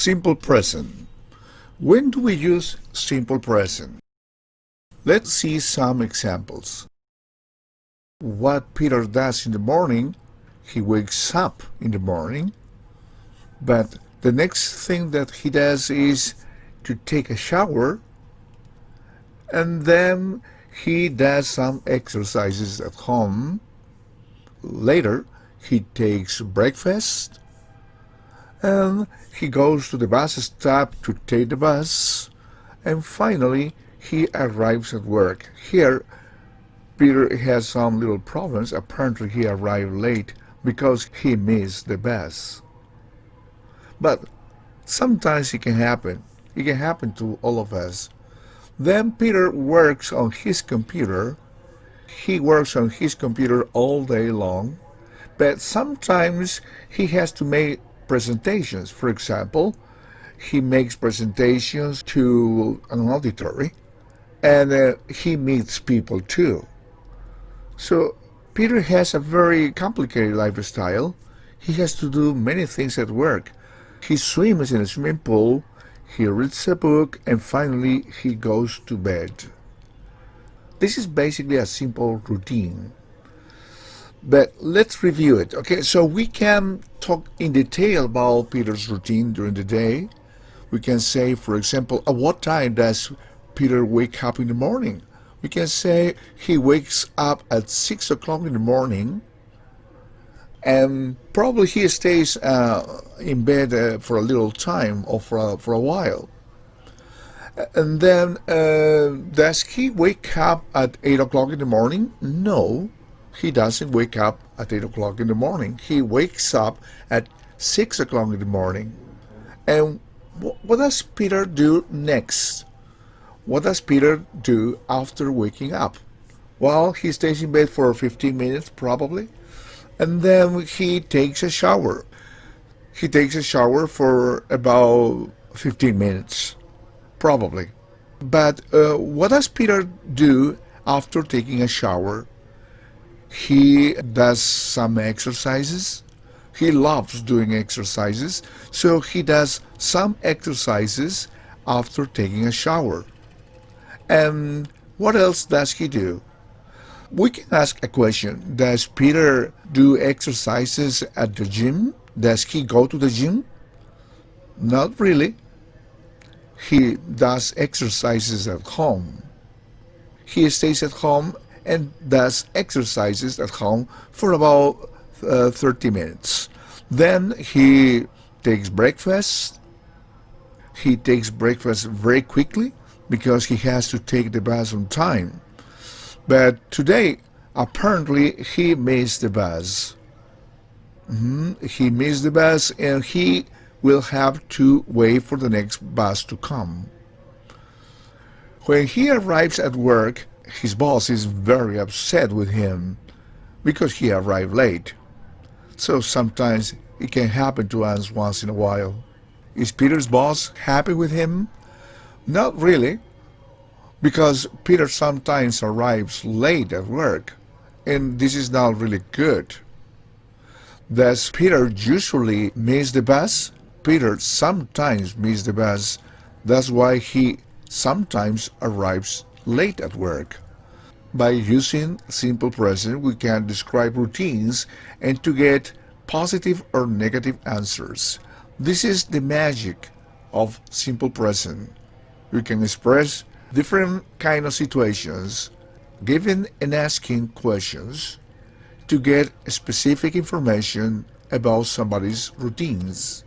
Simple present. When do we use simple present? Let's see some examples. What Peter does in the morning, he wakes up in the morning, but the next thing that he does is to take a shower, and then he does some exercises at home. Later, he takes breakfast, and he goes to the bus stop to take the bus, and finally he arrives at work. Here, Peter has some little problems. Apparently he arrived late because he missed the bus. But sometimes it can happen. It can happen to all of us. Then Peter works on his computer. He works on his computer all day long, but sometimes he has to make presentations. For example, he makes presentations to an auditory, and he meets people too. So Peter has a very complicated lifestyle. He has to do many things at work. He swims in a swimming pool, he reads a book, and finally he goes to bed. This is basically a simple routine. But let's review it. Okay, so we can talk in detail about Peter's routine during the day. We can say, for example, at what time does Peter wake up in the morning? We can say he wakes up at 6 o'clock in the morning, and probably he stays in bed for a little time or for a while. And then, does he wake up at 8 o'clock in the morning? No, he doesn't wake up at 8 o'clock in the morning. He wakes up at 6 o'clock in the morning. And what does Peter do next? What does Peter do after waking up? Well, he stays in bed for 15 minutes probably, and then he takes a shower. He takes a shower for about 15 minutes, probably. But what does Peter do after taking a shower? He does some exercises. He loves doing exercises, so he does some exercises after taking a shower. And what else does he do? We can ask a question. Does Peter do exercises at the gym? Does he go to the gym? Not really. He does exercises at home. He stays at home and does exercises at home for about 30 minutes. Then he takes breakfast. He takes breakfast very quickly because he has to take the bus on time. But today, apparently, he missed the bus. He missed the bus, and he will have to wait for the next bus to come. When he arrives at work, his boss is very upset with him because he arrived late. So sometimes it can happen to us once in a while. Is Peter's boss happy with him? Not really, because Peter sometimes arrives late at work, and this is not really good. Does Peter usually miss the bus? Peter sometimes misses the bus. That's why he sometimes arrives late at work. By using simple present, we can describe routines and to get positive or negative answers. This is the magic of simple present. We can express different kind of situations, giving and asking questions to get specific information about somebody's routines.